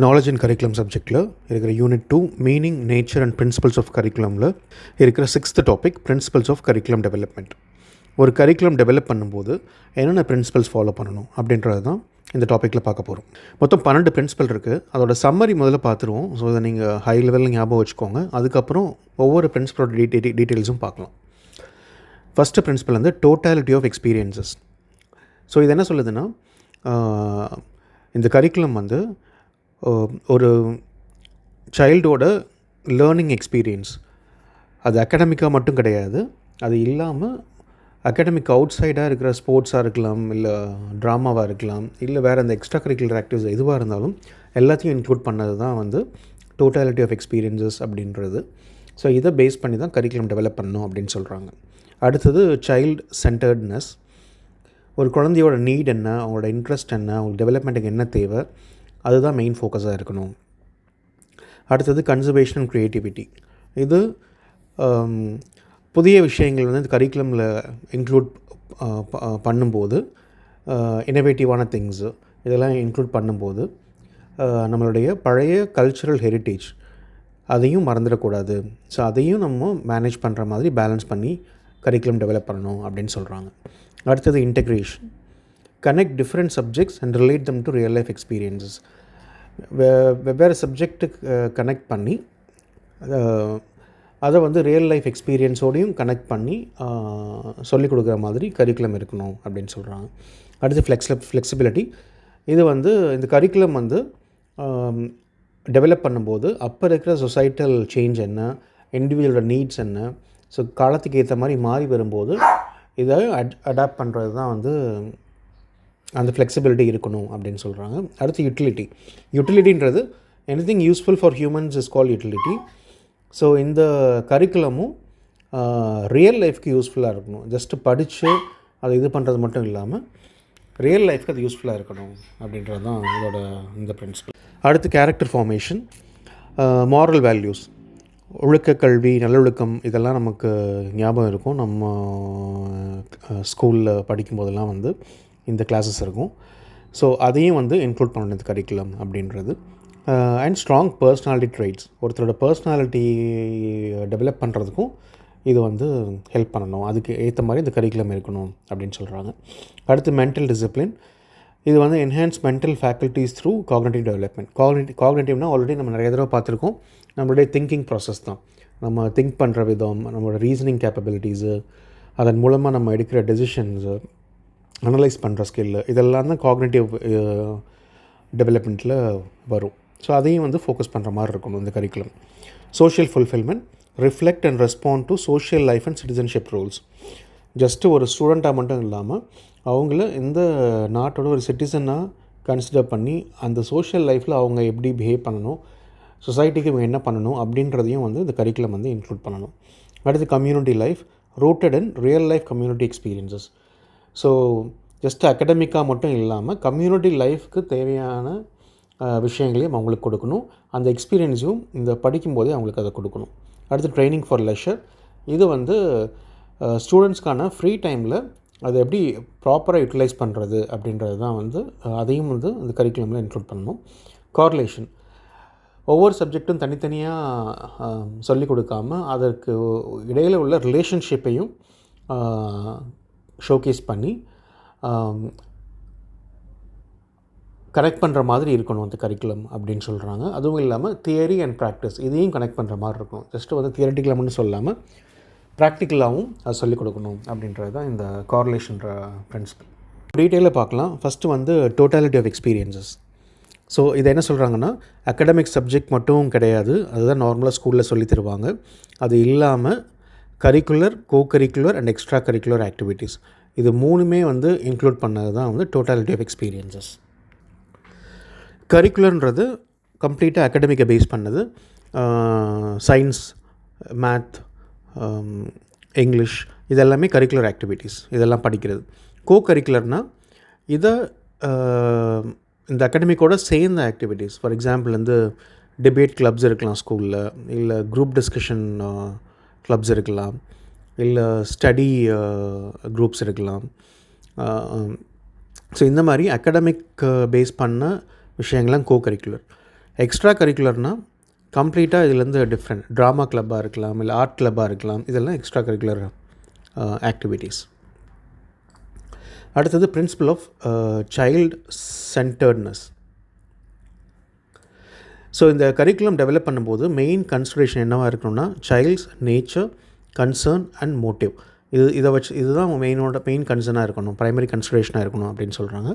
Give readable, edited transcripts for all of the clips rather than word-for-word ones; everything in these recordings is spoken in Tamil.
நாலேஜ் அண்ட் கரிக்குலம் சப்ஜெக்டில் இருக்கிற unit 2 meaning nature and principles of கரிக்குலமில் இருக்கிற 6th topic principles of curriculum development. ஒரு கரிக்குலம் டெவலப் பண்ணும்போது என்னென்ன பிரின்சிபல்ஸ் ஃபாலோ பண்ணணும் அப்படின்றது தான் இந்த டாப்பிக்கில் பார்க்க போகிறோம். மொத்தம் 12 பிரின்சிபல் இருக்குது. அதோட சம்மரி முதல்ல பார்த்துருவோம். ஸோ இதை நீங்கள் ஹை லெவலில் ஞாபகம் வச்சுக்கோங்க. அதுக்கப்புறம் ஒவ்வொரு பிரின்சிபலோட டீட்டெயில்ஸும் பார்க்கலாம். ஃபஸ்ட்டு பிரின்சிபல் வந்து டோட்டாலிட்டி ஆஃப் எக்ஸ்பீரியன்சஸ். ஸோ இது என்ன சொல்லுதுன்னா, இந்த கரிக்குலம் வந்து ஒரு சைல்டோட லேர்னிங் எக்ஸ்பீரியன்ஸ், அது அகாடமிக்காக மட்டும் கிடையாது. அது இல்லாமல் அகாடமிக் அவுட் சைடாக இருக்கிற ஸ்போர்ட்ஸாக இருக்கலாம், இல்லை ட்ராமாவாக இருக்கலாம், இல்லை வேறு அந்த எக்ஸ்ட்ரா கரிக்குலர் ஆக்டிவிட்டிஸ் எதுவாக இருந்தாலும் எல்லாத்தையும் இன்க்ளூட் பண்ணது தான் வந்து டோட்டாலிட்டி ஆஃப் எக்ஸ்பீரியன்சஸ் அப்படின்றது. ஸோ இதை பேஸ் பண்ணி தான் கரிக்குலம் டெவலப் பண்ணணும் அப்படின்னு சொல்கிறாங்க. அடுத்தது சைல்டு சென்டர்ட்னஸ். ஒரு குழந்தையோட நீட் என்ன, அவங்களோட இன்ட்ரெஸ்ட் என்ன, அவங்களுக்கு டெவலப்மெண்ட்டுக்கு என்ன தேவை, அதுதான் மெயின் ஃபோக்கஸாக இருக்கணும். அடுத்தது கன்சர்வேஷன் அண்ட் க்ரியேட்டிவிட்டி. இது புதிய விஷயங்கள் வந்து இந்த கரிக்குலமில் இன்க்ளூட் பண்ணும்போது, இன்னோவேட்டிவான திங்ஸு இதெல்லாம் இன்க்ளூட் பண்ணும்போது நம்மளுடைய பழைய கல்ச்சுரல் ஹெரிட்டேஜ் அதையும் மறந்துடக்கூடாது. ஸோ அதையும் நம்ம மேனேஜ் பண்ணுற மாதிரி பேலன்ஸ் பண்ணி கரிக்குலம் டெவலப் பண்ணணும் அப்படின்னு சொல்கிறாங்க. அடுத்தது integration. Connect different subjects and relate them to real life experiences. வெவ்வேறு சப்ஜெக்ட்டுக்கு கனெக்ட் பண்ணி அதை வந்து ரியல் லைஃப் எக்ஸ்பீரியன்ஸோடையும் கனெக்ட் பண்ணி சொல்லிக் கொடுக்குற மாதிரி கரிக்குலம் இருக்கணும் அப்படின்னு சொல்கிறாங்க. அடுத்து ஃப்ளெக்சிபிலிட்டி. இது வந்து இந்த கரிக்குலம் வந்து டெவலப் பண்ணும்போது அப்போ இருக்கிற சொசைட்டல் சேஞ்ச் என்ன, இண்டிவிஜுவலோட நீட்ஸ் என்ன, ஸோ காலத்துக்கு ஏற்ற மாதிரி மாறி வரும்போது இதை அடாப்ட் பண்ணுறது தான் வந்து அந்த ஃப்ளெக்சிபிலிட்டி இருக்கணும் அப்படின்னு சொல்கிறாங்க. அடுத்து யூட்டிலிட்டி. யூட்டிலிட்டின்றது anything useful for humans is call utility. So இந்த கரிக்குலமும் ரியல் லைஃப்க்கு யூஸ்ஃபுல்லாக இருக்கணும். ஜஸ்ட்டு படித்து அதை இது பண்ணுறது மட்டும் இல்லாமல் ரியல் லைஃப்க்கு அது யூஸ்ஃபுல்லாக இருக்கணும் அப்படின்றது தான் இதோட இந்த பிரின்சிபல். அடுத்து கேரக்டர் ஃபார்மேஷன், மாரல் வேல்யூஸ், ஒழுக்க கல்வி, நல்லொழுக்கம், இதெல்லாம் நமக்கு ஞாபகம் இருக்கும். நம்ம ஸ்கூலில் படிக்கும்போதெல்லாம் வந்து இந்த கிளாஸஸ் இருக்கும். ஸோ அதையும் வந்து இன்க்ளூட் பண்ணணும் இந்த கரிக்குலம் அப்படின்றது. அண்ட் ஸ்ட்ராங் பர்சனாலிட்டி ட்ரைட்ஸ், ஒருத்தரோட பர்சனாலிட்டி டெவலப் பண்ணுறதுக்கும் இது வந்து ஹெல்ப் பண்ணணும். அதுக்கு ஏற்ற மாதிரி இந்த கரிக்குலம் இருக்கணும் அப்படின்னு சொல்கிறாங்க. அடுத்து மென்டல் டிசிப்ளின். இது வந்து enhance mental faculties through cognitive development. காக்னிட்டிவ்னால் ஆல்ரெடி நம்ம நிறைய தடவை பார்த்துருக்கோம். நம்மளுடைய திங்கிங் ப்ராசஸ் தான். நம்ம திங்க் பண்ணுற விதம், நம்மளோட ரீசனிங் கேப்பபிலிட்டிஸு, அதன் மூலமாக நம்ம எடுக்கிற டெசிஷன்ஸு, அனலைஸ் பண்ணுற ஸ்கில்லு, இதெல்லாம் தான் காக்னிட்டிவ் டெவலப்மெண்ட்டில் வரும். ஸோ அதையும் வந்து ஃபோக்கஸ் பண்ணுற மாதிரி இருக்கணும் இந்த curriculum. Social fulfilment, reflect and respond to social life and citizenship roles. Just ஒரு ஸ்டூடெண்ட்டாக மட்டும் இல்லாமல் அவங்கள இந்த நாட்டோட ஒரு சிட்டிசனாக கன்சிடர் பண்ணி அந்த சோஷியல் லைஃப்பில் அவங்க எப்படி பிஹேவ் பண்ணணும், சொசைட்டிக்கு இவங்க என்ன பண்ணணும் அப்படின்றதையும் வந்து இந்த கரிக்குலம் வந்து இன்க்ளூட் பண்ணணும். அடுத்து community life, rooted in real life community experiences. So just அகடமிக்காக மட்டும் இல்லாமல் கம்யூனிட்டி லைஃப்க்கு தேவையான விஷயங்களையும் அவங்களுக்கு கொடுக்கணும். அந்த எக்ஸ்பீரியன்ஸையும் இந்த படிக்கும்போதே அவங்களுக்கு அதை கொடுக்கணும். அடுத்து ட்ரைனிங் ஃபார் லெஷர். இது வந்து ஸ்டூடெண்ட்ஸ்க்கான ஃப்ரீ டைமில் அதை எப்படி ப்ராப்பராக யூட்டிலைஸ் பண்ணுறது அப்படின்றது தான் வந்து அதையும் வந்து இந்த கரிக்குலமில் இன்க்ளூட் பண்ணணும். கார்லேஷன், ஒவ்வொரு சப்ஜெக்ட்டும் தனித்தனியாக சொல்லிக் கொடுக்காம அதற்கு இடையில் உள்ள ரிலேஷன்ஷிப்பையும் ஷோகேஸ் பண்ணி கனெக்ட் பண்ணுற மாதிரி இருக்கணும் அந்த கரிக்குலம் அப்படின்னு சொல்கிறாங்க. அதுவும் இல்லாமல் தியரி அண்ட் ப்ராக்டிஸ் இதையும் கனெக்ட் பண்ணுற மாதிரி இருக்கணும். ஜஸ்ட்டு வந்து தியரிட்டிக்கலாக சொல்லாமல் ப்ராக்டிக்கலாகவும் அது சொல்லிக் கொடுக்கணும் அப்படின்றது தான் இந்த கார்லேஷன்ற பிரின்சிபல். டீட்டெயிலாக பார்க்கலாம். ஃபஸ்ட்டு வந்து டோட்டாலிட்டி ஆஃப் எக்ஸ்பீரியன்சஸ். ஸோ இதை என்ன சொல்கிறாங்கன்னா, அகடமிக் சப்ஜெக்ட் மட்டும் கிடையாது, அதுதான் நார்மலாக ஸ்கூலில் சொல்லி தருவாங்க. அது இல்லாமல் curricular, co-curricular and extra curricular activities, இது மூணுமே வந்து இன்க்ளூட் பண்ணது தான் வந்து டோட்டாலிட்டி ஆஃப் எக்ஸ்பீரியன்சஸ். கரிக்குலர்ன்றது கம்ப்ளீட்டாக அகடமிக்கை பேஸ் பண்ணது. சயின்ஸ், மேத், இங்கிலீஷ், இதெல்லாமே கரிக்குலர் ஆக்டிவிட்டீஸ், இதெல்லாம் படிக்கிறது. கரிக்குலர்னால் இதை இந்த அகடமிக்கோட சேர்ந்த ஆக்டிவிட்டீஸ். ஃபார் எக்ஸாம்பிள் வந்து டிபேட் கிளப்ஸ் இருக்கலாம் ஸ்கூலில், இல்லை குரூப் டிஸ்கஷன் கிளப்ஸ் இருக்கலாம், இல்லை ஸ்டடி குரூப்ஸ் இருக்கலாம். ஸோ இந்த மாதிரி அகடமிக் பேஸ் பண்ண விஷயங்கள்லாம் கரிக்குலர். எக்ஸ்ட்ரா கரிக்குலர்னால் கம்ப்ளீட்டாக இதுலேருந்து டிஃப்ரெண்ட் ட்ராமா கிளப்பாக இருக்கலாம், இல்லை ஆர்ட் கிளப்பாக இருக்கலாம். இதெல்லாம் எக்ஸ்ட்ரா கரிக்குலர் ஆக்டிவிட்டீஸ். அடுத்தது principal of child centredness. So இந்த கரிக்குலம் டெவலப் பண்ணும்போது மெயின் கன்சிடரேஷன் என்னவாக இருக்கணும்னா child's nature, concern and motive. இதுதான் மெயின் கன்சர்னாக இருக்கணும், ப்ரைமரி கன்சிடரேஷனாக இருக்கணும் அப்படின்னு சொல்கிறாங்க.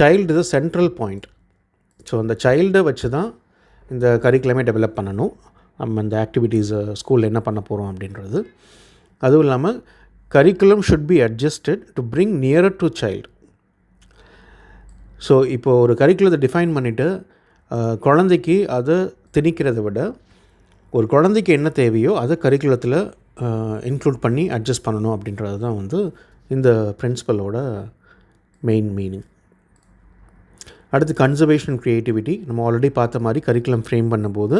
Child is a central point. So அந்த சைல்டை வச்சு தான் இந்த கரிக்குலமே டெவலப் பண்ணணும். நம்ம இந்த ஆக்டிவிட்டீஸை ஸ்கூலில் என்ன பண்ண போகிறோம் அப்படின்றது. அதுவும் இல்லாமல் curriculum should B adjusted to bring nearer to child. So இப்போது ஒரு கரிக்குலத்தை டிஃபைன் பண்ணிவிட்டு குழந்தைக்கு அதை திணிக்கிறத விட ஒரு குழந்தைக்கு என்ன தேவையோ அதை கரிக்குலத்தில் இன்க்ளூட் பண்ணி அட்ஜஸ்ட் பண்ணணும் அப்படின்றது தான் வந்து இந்த பிரின்சிபலோட மெயின் மீனிங். அடுத்து கன்சர்வேஷன் க்ரியேட்டிவிட்டி. நம்ம ஆல்ரெடி பார்த்த மாதிரி கரிக்குலம் ஃப்ரேம் பண்ணும்போது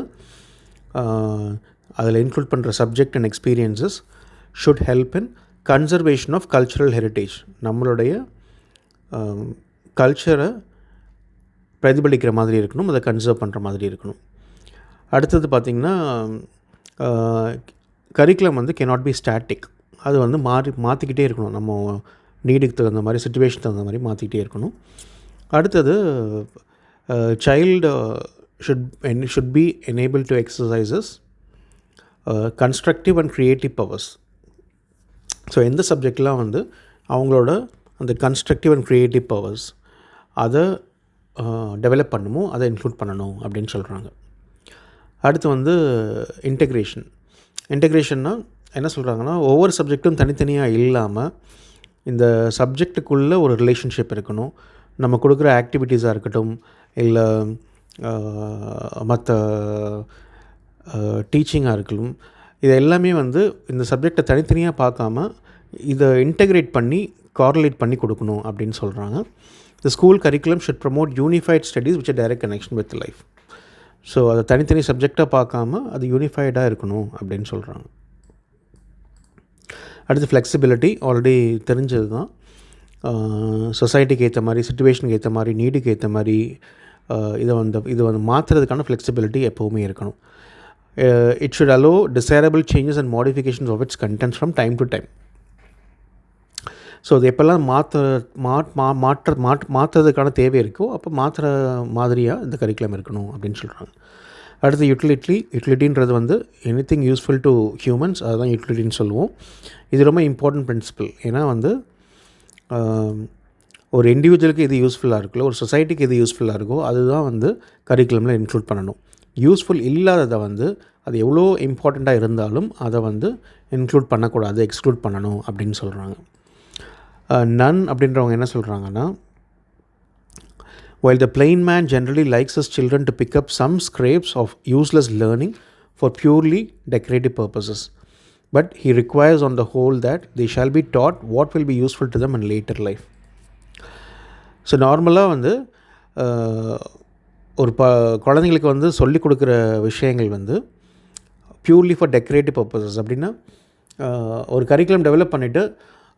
அதில் இன்க்ளூட் பண்ணுற subject and experiences should help in conservation of cultural heritage. நம்மளுடைய கல்ச்சரை பிரதிபலிக்கிற மாதிரி இருக்கணும், அதை கன்சர்வ் பண்ணுற மாதிரி இருக்கணும். அடுத்தது பார்த்திங்கன்னா கரிக்குலம் வந்து cannot be static. அது வந்து மாற்றிக்கிட்டே இருக்கணும், நம்ம நீடுக்கு தகுந்த மாதிரி, சிச்சுவேஷன் தகுந்த மாதிரி மாற்றிக்கிட்டே இருக்கணும். அடுத்தது child should be enable to exercises constructive and creative powers. So எந்த சப்ஜெக்ட்லாம் வந்து அவங்களோட அந்த கன்ஸ்ட்ரக்டிவ் அண்ட் க்ரியேட்டிவ் பவர்ஸ் அதை டெவலப் பண்ணணுமோ அதை இன்க்ளூட் பண்ணணும் அப்படின்னு சொல்கிறாங்க. அடுத்து வந்து இன்டெக்ரேஷன்னா என்ன சொல்கிறாங்கன்னா ஒவ்வொரு சப்ஜெக்ட்டும் தனித்தனியாக இல்லாமல் இந்த சப்ஜெக்டுக்குள்ளே ஒரு ரிலேஷன்ஷிப் இருக்கணும். நம்ம கொடுக்குற ஆக்டிவிட்டீஸாக இருக்கட்டும், இல்லை மற்ற டீச்சிங்காக இருக்கட்டும், இது எல்லாமே வந்து இந்த சப்ஜெக்டை தனித்தனியாக பார்க்காம இதை இன்டெக்ரேட் பண்ணி கார்லேட் பண்ணி கொடுக்கணும் அப்படின்னு சொல்கிறாங்க. The school curriculum should promote unified studies which are direct connection with life. So அதை தனித்தனி சப்ஜெக்டாக பார்க்காம அது யூனிஃபைடாக இருக்கணும் அப்படின்னு சொல்கிறாங்க. அடுத்து ஃப்ளெக்சிபிலிட்டி. ஆல்ரெடி தெரிஞ்சது தான். சொசைட்டிக்கு ஏற்ற மாதிரி, சிச்சுவேஷனுக்கு ஏற்ற மாதிரி, நீடுக்கு ஏற்ற மாதிரி இதை வந்து மாற்றுறதுக்கான ஃப்ளெக்சிபிலிட்டி எப்போவுமே இருக்கணும். It should allow desirable changes and modifications of its contents from time to time. So அது எப்போல்லாம் மாற்றுறதுக்கான தேவை இருக்கோ அப்போ மாற்றுற மாதிரியாக இந்த கரிக்குலம் இருக்கணும் அப்படின்னு சொல்கிறாங்க. அடுத்து யூட்டிலிட்டின்றது வந்து எனிதிங் யூஸ்ஃபுல் டு ஹியூமன்ஸ், அதுதான் யூட்டிலிட்டின்னு சொல்லுவோம். இது ரொம்ப இம்பார்ட்டன்ட் பிரின்சிபல். ஏன்னா வந்து ஒரு இண்டிவிஜுவலுக்கு எது யூஸ்ஃபுல்லாக இருக்கோ, ஒரு சொசைட்டிக்கு எது யூஸ்ஃபுல்லாக இருக்கோ அதுதான் வந்து கரிக்குலமில் இன்க்ளூட் பண்ணணும். யூஸ்ஃபுல் இல்லாததை வந்து அது எவ்வளோ இம்பார்ட்டண்ட்டாக இருந்தாலும் அதை வந்து இன்க்ளூட் பண்ணக்கூடாது, எக்ஸ்க்ளூட் பண்ணணும் அப்படின்னு சொல்கிறாங்க. நன் அப்படின்றவங்க என்ன சொல்கிறாங்கன்னா, while the plain man generally likes his children to pick up some scraps of useless learning for purely decorative purposes, but he requires on the whole that they shall be taught what will be useful to them in later life. So நார்மலாக வந்து ஒரு குழந்தைங்களுக்கு வந்து சொல்லிக் கொடுக்குற விஷயங்கள் வந்து பியூர்லி ஃபார் டெக்கரேட்டிவ் பர்பஸஸ். அப்படின்னா ஒரு கரிக்குலம் டெவலப் பண்ணிவிட்டு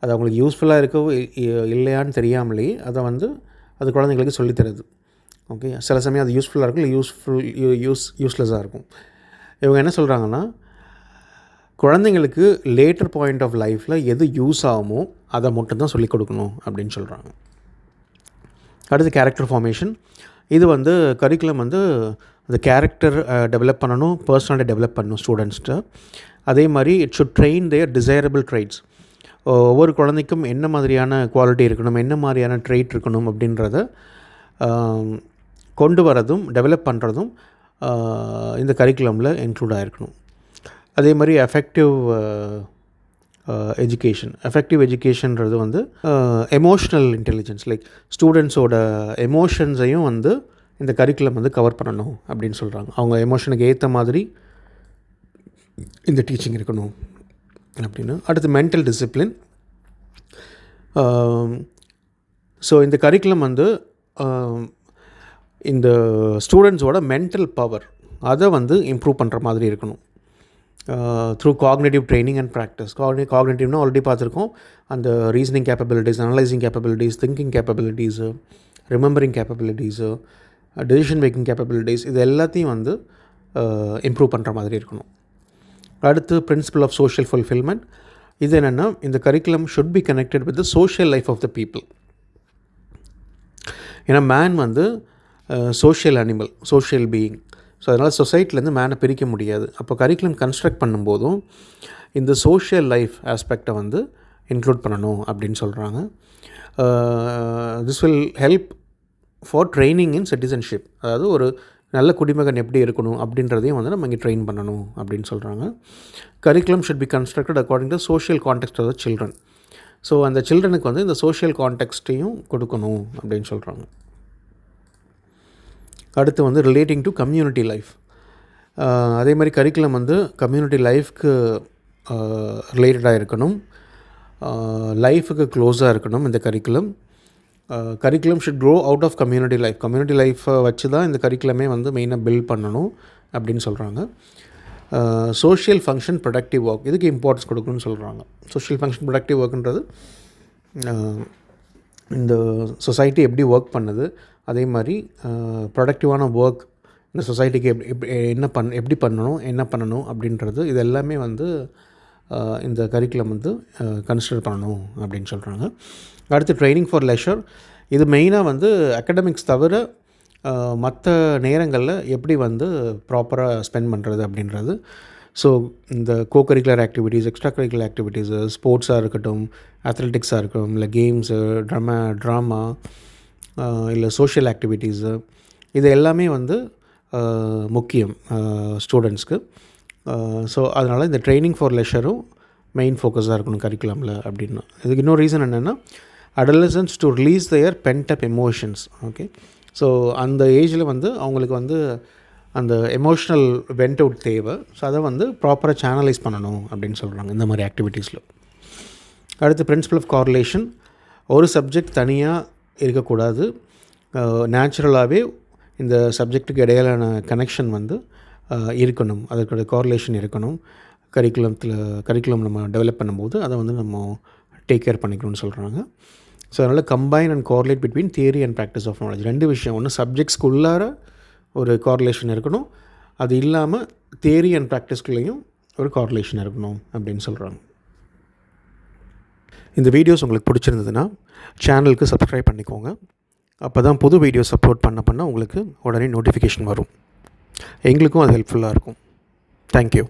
அது அவங்களுக்கு யூஸ்ஃபுல்லாக இருக்கோ இல்லையான்னு தெரியாமலேயே அதை வந்து அது குழந்தைங்களுக்கு சொல்லித்தருது. ஓகே, சில சமயம் அது யூஸ்ஃபுல்லாக இருக்கும், இல்லை யூஸ்லெஸ்ஸாக இருக்கும். இவங்க என்ன சொல்கிறாங்கன்னா, குழந்தைங்களுக்கு லேட்டர் பாயிண்ட் ஆஃப் லைஃப்பில் எது யூஸ் ஆகுமோ அதை மட்டும்தான் சொல்லிக் கொடுக்கணும் அப்படின்னு சொல்கிறாங்க. அடுத்து கேரக்டர் ஃபார்மேஷன். இது வந்து கரிக்குலம் வந்து அந்த கேரக்டர் டெவலப் பண்ணணும், பர்சனாலிட்டி டெவலப் பண்ணணும் ஸ்டூடெண்ட்ஸ்ட்டு. அதே மாதிரி it should train their desirable traits. ஒவ்வொரு குழந்தைக்கும் என்ன மாதிரியான குவாலிட்டி இருக்கணும், என்ன மாதிரியான ட்ரெயிட் இருக்கணும் அப்படின்றத கொண்டு வரதும் டெவலப் பண்ணுறதும் இந்த கரிக்குலமில் இன்க்ளூட் ஆகிருக்கணும். அதே மாதிரி எஃபெக்டிவ் எஜுகேஷன்றது வந்து எமோஷ்னல் இன்டெலிஜென்ஸ், லைக் ஸ்டூடெண்ட்ஸோட எமோஷன்ஸையும் வந்து இந்த கரிக்குலம் வந்து கவர் பண்ணணும் அப்படின்னு சொல்கிறாங்க. அவங்க எமோஷனுக்கு ஏற்ற மாதிரி இந்த டீச்சிங் இருக்கணும் அப்படின்னு. அடுத்து மென்டல் டிசிப்ளின். ஸோ இந்த கரிக்குலம் வந்து இந்த ஸ்டூடெண்ட்ஸோட மென்டல் பவர் அதை வந்து இம்ப்ரூவ் பண்ணுற மாதிரி இருக்கணும் through cognitive training and practice. காக்னேட்டிவ்னா ஆல்ரெடி பார்த்துருக்கோம், அந்த reasoning capabilities, analysing capabilities, thinking capabilities, remembering capabilities, decision making capabilities, இது எல்லாத்தையும் வந்து இம்ப்ரூவ் பண்ணுற மாதிரி இருக்கணும். அடுத்து பிரின்சிபல் ஆஃப் சோஷியல் ஃபுல்ஃபில்மெண்ட். இது என்னென்னா, இந்த curriculum should be connected with the social life of the people. ஏன்னா மேன் வந்து social animal, social being. So அதனால் சொசைட்டிலேருந்து மேனை பிரிக்க முடியாது. அப்போ கரிக்குலம் கன்ஸ்ட்ரக்ட் பண்ணும்போதும் இந்த சோஷியல் லைஃப் ஆஸ்பெக்டை வந்து இன்க்ளூட் பண்ணணும் அப்படின்னு சொல்கிறாங்க. This will help for training in citizenship. அதாவது ஒரு நல்ல குடிமகன் எப்படி இருக்கணும் அப்படின்றதையும் வந்து நம்ம இங்கே ட்ரெயின் பண்ணணும் அப்படின்னு சொல்கிறாங்க. Curriculum should be constructed according to social context of the children. So அந்த சில்ட்ரனுக்கு வந்து இந்த சோஷியல் கான்டெக்ஸ்ட்டையும் கொடுக்கணும் அப்படின்னு சொல்கிறாங்க. அடுத்து வந்து ரிலேட்டிங் டு கம்யூனிட்டி லைஃப். அதே மாதிரி கரிக்குலம் வந்து கம்யூனிட்டி லைஃப்க்கு ரிலேட்டடாக இருக்கணும், லைஃபுக்கு க்ளோஸாக இருக்கணும் இந்த curriculum. Curriculum should grow out of community life. Community லைஃப்பை வச்சு தான் இந்த கரிக்குலமே வந்து மெயினாக பில்ட் பண்ணணும் அப்படின்னு சொல்கிறாங்க. சோஷியல் ஃபங்க்ஷன் ப்ரொடக்டிவ் ஒர்க், இதுக்கு இம்பார்ட்டன்ஸ் கொடுக்கணும்னு சொல்கிறாங்க. சோஷியல் ஃபங்க்ஷன் ப்ரொடக்டிவ் ஒர்க்குன்றது இந்த சொசைட்டி எப்படி ஒர்க் பண்ணுது, அதே மாதிரி ப்ரொடக்டிவான ஒர்க் இந்த சொசைட்டிக்கு எப்படி பண்ணணும் அப்படின்றது இது எல்லாமே வந்து இந்த கரிக்குலம் வந்து கன்சிடர் பண்ணணும் அப்படின்னு சொல்கிறாங்க. அடுத்து ட்ரைனிங் ஃபார் லெஷர். இது மெயினாக வந்து அகடமிக்ஸ் தவிர மற்ற நேரங்களில் எப்படி வந்து ப்ராப்பராக ஸ்பெண்ட் பண்ணுறது அப்படின்றது. ஸோ இந்த cocurricular activities, extra curricular activities, ஸ்போர்ட்ஸாக இருக்கட்டும், அத்லெட்டிக்ஸாக இருக்கட்டும், இல்லை கேம்ஸு, ட்ராமா, இல்லை சோஷியல் ஆக்டிவிட்டீஸு, இது எல்லாமே வந்து முக்கியம் ஸ்டூடெண்ட்ஸ்க்கு. ஸோ அதனால் இந்த ட்ரைனிங் ஃபார் லெஷரும் மெயின் ஃபோக்கஸாக இருக்கணும் கரிக்குலமில் அப்படின்னா. இதுக்கு இன்னொரு ரீசன் என்னென்னா, adolescence to release their pent up emotions. Okay, so அந்த ஏஜில் வந்து அவங்களுக்கு வந்து அந்த எமோஷ்னல் வெண்ட் அவுட் தேவை. ஸோ அதை வந்து ப்ராப்பராக சேனலைஸ் பண்ணணும் அப்படின்னு சொல்கிறாங்க இந்த மாதிரி ஆக்டிவிட்டீஸில். அடுத்து பிரின்சிபல் ஆஃப் கார்லேஷன். ஒரு சப்ஜெக்ட் தனியாக இருக்கக்கூடாது, நேச்சுரலாகவே இந்த சப்ஜெக்ட்டுக்கு இடையிலான கனெக்ஷன் வந்து இருக்கணும், அதற்குடைய கார்லேஷன் இருக்கணும். கரிக்குலம் நம்ம டெவலப் பண்ணும்போது அதை வந்து நம்ம டேக் கேர் பண்ணிக்கணும்னு சொல்கிறாங்க. ஸோ அதனால் combine and correlate between theory and practice of knowledge. ரெண்டு விஷயம், ஒன்று சப்ஜெக்ட்ஸ்குள்ளார ஒரு கார்லேஷன் இருக்கணும், அது இல்லாமல் தியரி அண்ட் ப்ராக்டிஸ்குள்ளேயும் ஒரு கார்லேஷன் இருக்கணும் அப்படின்னு சொல்கிறாங்க. இந்த வீடியோஸ் உங்களுக்கு பிடிச்சிருந்ததுன்னா சேனலுக்கு சப்ஸ்கிரைப் பண்ணிக்கோங்க. அப்போ தான் புது வீடியோஸ் அப்லோட் பண்ண உங்களுக்கு உடனே நோட்டிஃபிகேஷன் வரும். எங்களுக்கும் அது ஹெல்ப்ஃபுல்லாக இருக்கும். தேங்க்யூ.